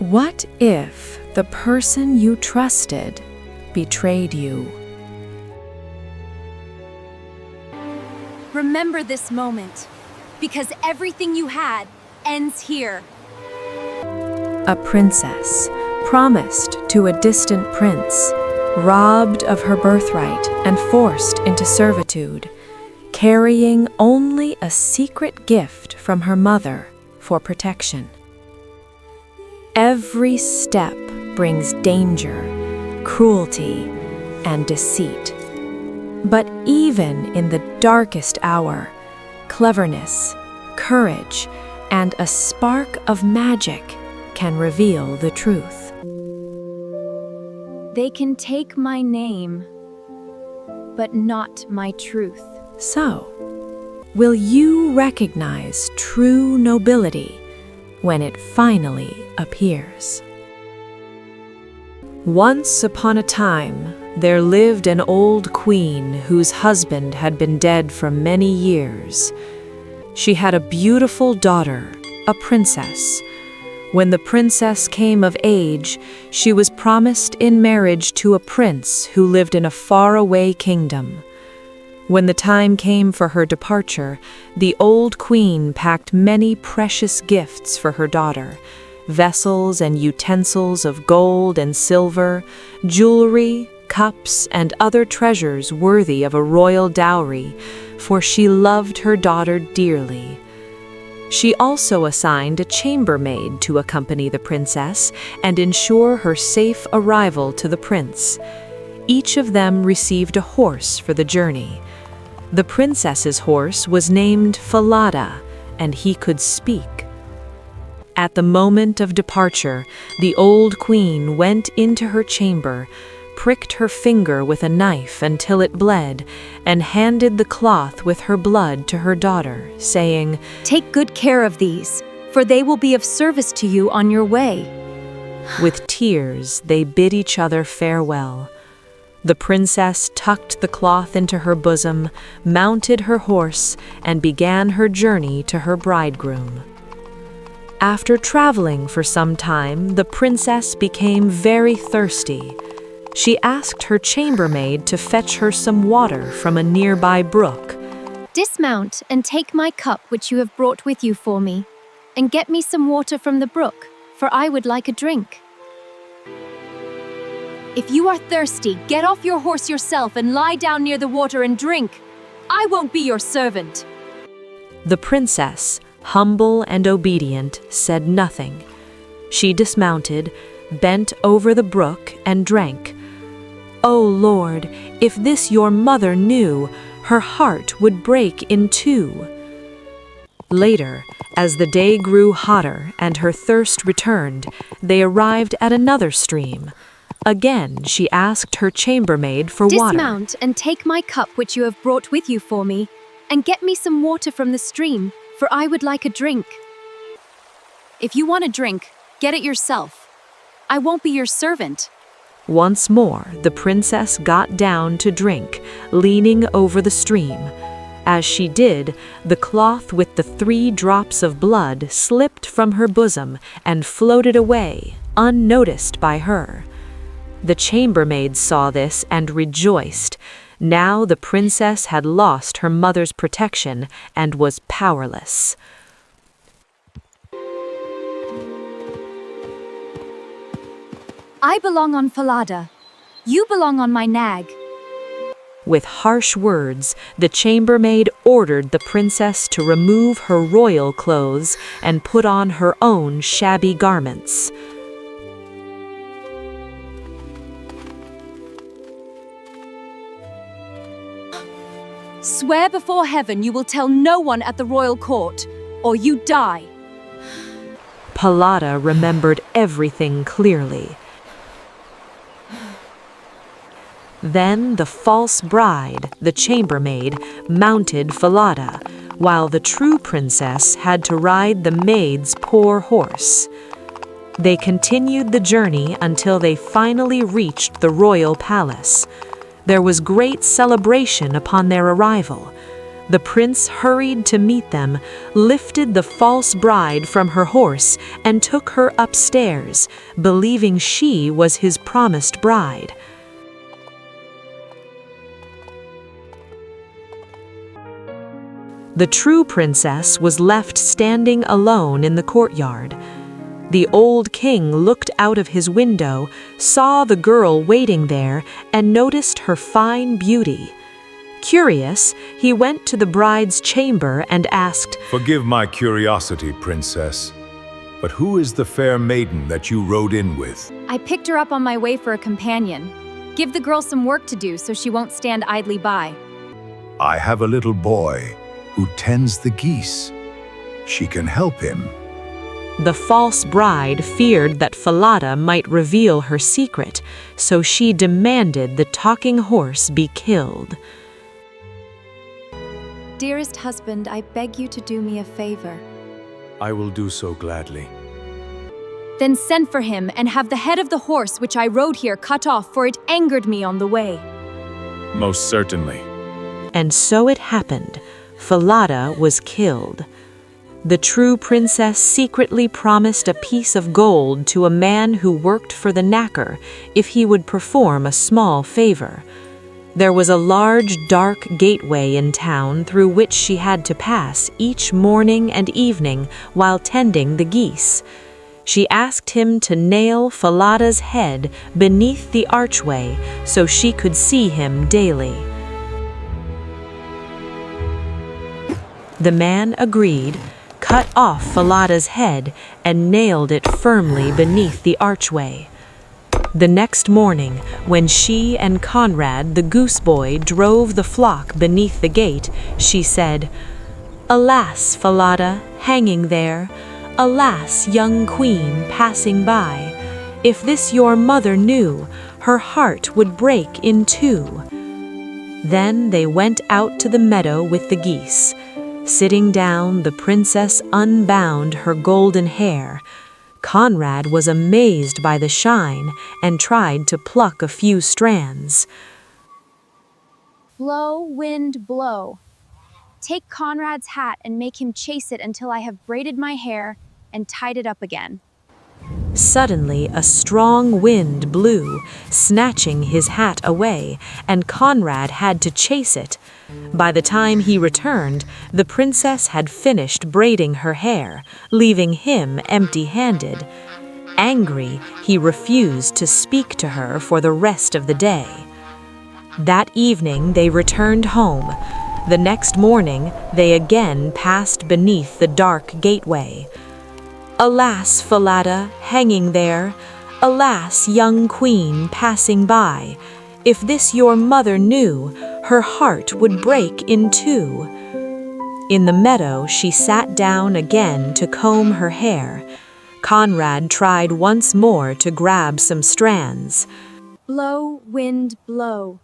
What if the person you trusted betrayed you? Remember this moment, because everything you had ends here. A princess, promised to a distant prince, robbed of her birthright and forced into servitude, carrying only a secret gift from her mother for protection. Every step brings danger, cruelty, and deceit. But even in the darkest hour, cleverness, courage, and a spark of magic can reveal the truth. They can take my name, but not my truth. So, will you recognize true nobility when it finally appears? Once upon a time, there lived an old queen whose husband had been dead for many years. She had a beautiful daughter, a princess. When the princess came of age, she was promised in marriage to a prince who lived in a faraway kingdom. When the time came for her departure, the old queen packed many precious gifts for her daughter: vessels and utensils of gold and silver, jewelry, cups, and other treasures worthy of a royal dowry, for she loved her daughter dearly. She also assigned a chambermaid to accompany the princess and ensure her safe arrival to the prince. Each of them received a horse for the journey. The princess's horse was named Falada, and he could speak. At the moment of departure, the old queen went into her chamber, pricked her finger with a knife until it bled, and handed the cloth with her blood to her daughter, saying, "Take good care of these, for they will be of service to you on your way." With tears, they bid each other farewell. The princess tucked the cloth into her bosom, mounted her horse, and began her journey to her bridegroom. After traveling for some time, the princess became very thirsty. She asked her chambermaid to fetch her some water from a nearby brook. "Dismount and take my cup which you have brought with you for me, and get me some water from the brook, for I would like a drink." "If you are thirsty, get off your horse yourself and lie down near the water and drink. I won't be your servant." The princess, humble and obedient, said nothing. She dismounted, bent over the brook, and drank. "O Lord, if this your mother knew, her heart would break in two." Later, as the day grew hotter and her thirst returned, they arrived at another stream. Again, she asked her chambermaid for water. "Dismount and take my cup which you have brought with you for me, and get me some water from the stream, for I would like a drink." "If you want a drink, get it yourself. I won't be your servant." Once more, the princess got down to drink, leaning over the stream. As she did, the cloth with the 3 drops of blood slipped from her bosom and floated away, unnoticed by her. The chambermaid saw this and rejoiced. Now the princess had lost her mother's protection and was powerless. "I belong on Falada. You belong on my nag." With harsh words, the chambermaid ordered the princess to remove her royal clothes and put on her own shabby garments. "Swear before heaven you will tell no one at the royal court, or you die." Falada remembered everything clearly. Then the false bride, the chambermaid, mounted Falada, while the true princess had to ride the maid's poor horse. They continued the journey until they finally reached the royal palace. There was great celebration upon their arrival. The prince hurried to meet them, lifted the false bride from her horse, and took her upstairs, believing she was his promised bride. The true princess was left standing alone in the courtyard. The old king looked out of his window, saw the girl waiting there, and noticed her fine beauty. Curious, he went to the bride's chamber and asked, "Forgive my curiosity, princess, but who is the fair maiden that you rode in with?" I picked her up on my way for a companion. Give the girl some work to do so she won't stand idly by. "I have a little boy who tends the geese. She can help him." The false bride feared that Falada might reveal her secret, so she demanded the talking horse be killed. Dearest husband, I beg you to do me a favor. "I will do so gladly." Then send for him and have the head of the horse which I rode here cut off, for it angered me on the way. "Most certainly." And so it happened. Falada was killed. The true princess secretly promised a piece of gold to a man who worked for the knacker if he would perform a small favor. There was a large, dark gateway in town through which she had to pass each morning and evening while tending the geese. She asked him to nail Falada's head beneath the archway so she could see him daily. The man agreed, cut off Falada's head, and nailed it firmly beneath the archway. The next morning, when she and Conrad, the goose boy, drove the flock beneath the gate, she said, "Alas, Falada, hanging there, alas, young queen, passing by, if this your mother knew, her heart would break in two." Then they went out to the meadow with the geese. Sitting down, the princess unbound her golden hair. Conrad was amazed by the shine and tried to pluck a few strands. Blow, wind, blow. Take Conrad's hat and make him chase it until I have braided my hair and tied it up again. Suddenly, a strong wind blew, snatching his hat away, and Conrad had to chase it. By the time he returned, the princess had finished braiding her hair, leaving him empty-handed. Angry, he refused to speak to her for the rest of the day. That evening, they returned home. The next morning, they again passed beneath the dark gateway. "Alas, Falada, hanging there, alas, young queen, passing by, if this your mother knew, her heart would break in two." In the meadow, she sat down again to comb her hair. Conrad tried once more to grab some strands. Blow, wind, blow.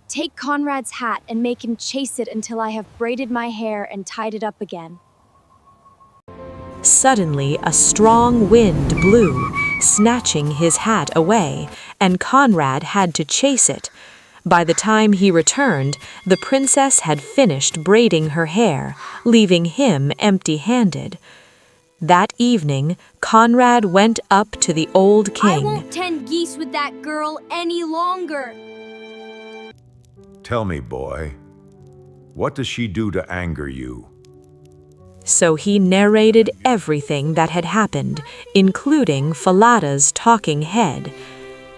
Take Conrad's hat and make him chase it until I have braided my hair and tied it up again. Suddenly, a strong wind blew, snatching his hat away, and Conrad had to chase it. By the time he returned, the princess had finished braiding her hair, leaving him empty-handed. That evening, Conrad went up to the old king. "I won't tend geese with that girl any longer." "Tell me, boy, what does she do to anger you?" So he narrated everything that had happened, including Falada's talking head.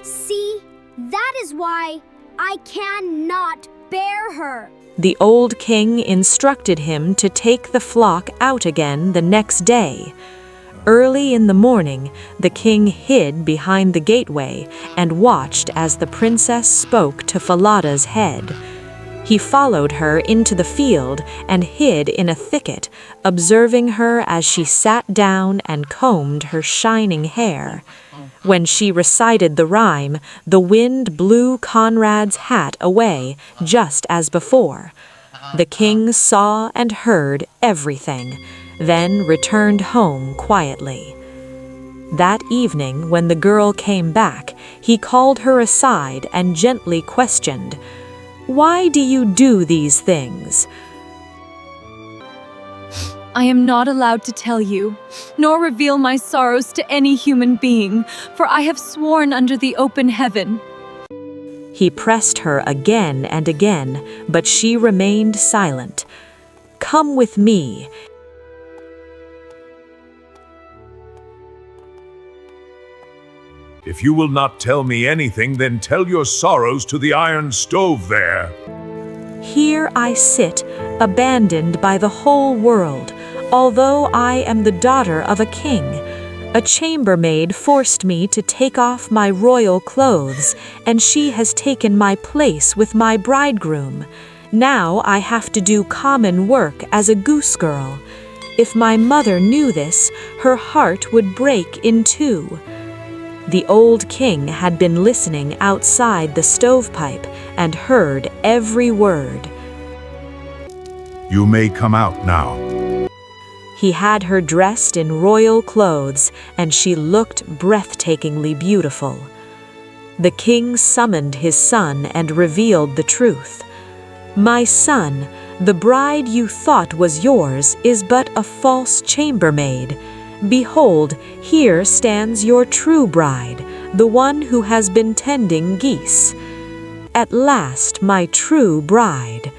"See, that is why I cannot bear her." The old king instructed him to take the flock out again the next day. Early in the morning, the king hid behind the gateway and watched as the princess spoke to Falada's head. He followed her into the field and hid in a thicket, observing her as she sat down and combed her shining hair. When she recited the rhyme, the wind blew Conrad's hat away, just as before. The king saw and heard everything, then returned home quietly. That evening, when the girl came back, he called her aside and gently questioned, "Why do you do these things?" I am not allowed to tell you, nor reveal my sorrows to any human being, for I have sworn under the open heaven. He pressed her again and again, but she remained silent. "Come with me." If you will not tell me anything, then tell your sorrows to the iron stove there. "Here I sit, abandoned by the whole world, although I am the daughter of a king. A chambermaid forced me to take off my royal clothes, and she has taken my place with my bridegroom. Now I have to do common work as a goose girl. If my mother knew this, her heart would break in two." The old king had been listening outside the stovepipe and heard every word. You may come out now. He had her dressed in royal clothes, and she looked breathtakingly beautiful. The king summoned his son and revealed the truth. "My son, the bride you thought was yours is but a false chambermaid. Behold, here stands your true bride, the one who has been tending geese. At last, my true bride."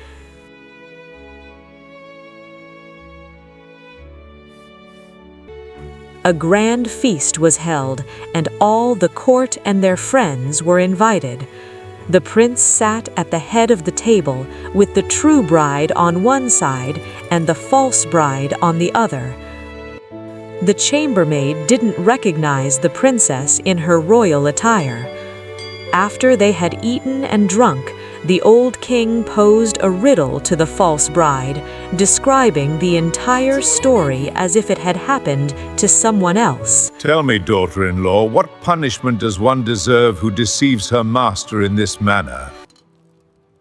A grand feast was held, and all the court and their friends were invited. The prince sat at the head of the table, with the true bride on one side and the false bride on the other. The chambermaid didn't recognize the princess in her royal attire. After they had eaten and drunk, the old king posed a riddle to the false bride, describing the entire story as if it had happened to someone else. Tell me, daughter-in-law, what punishment does one deserve who deceives her master in this manner?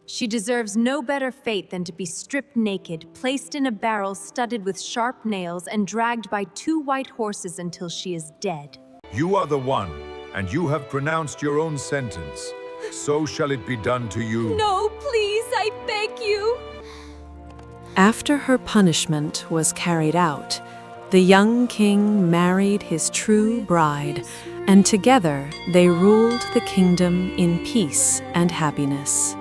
She deserves no better fate than to be stripped naked, placed in a barrel studded with sharp nails, and dragged by 2 white horses until she is dead. You are the one, and you have pronounced your own sentence. So shall it be done to you. No, please, I beg you. After her punishment was carried out, the young king married his true bride, and together they ruled the kingdom in peace and happiness.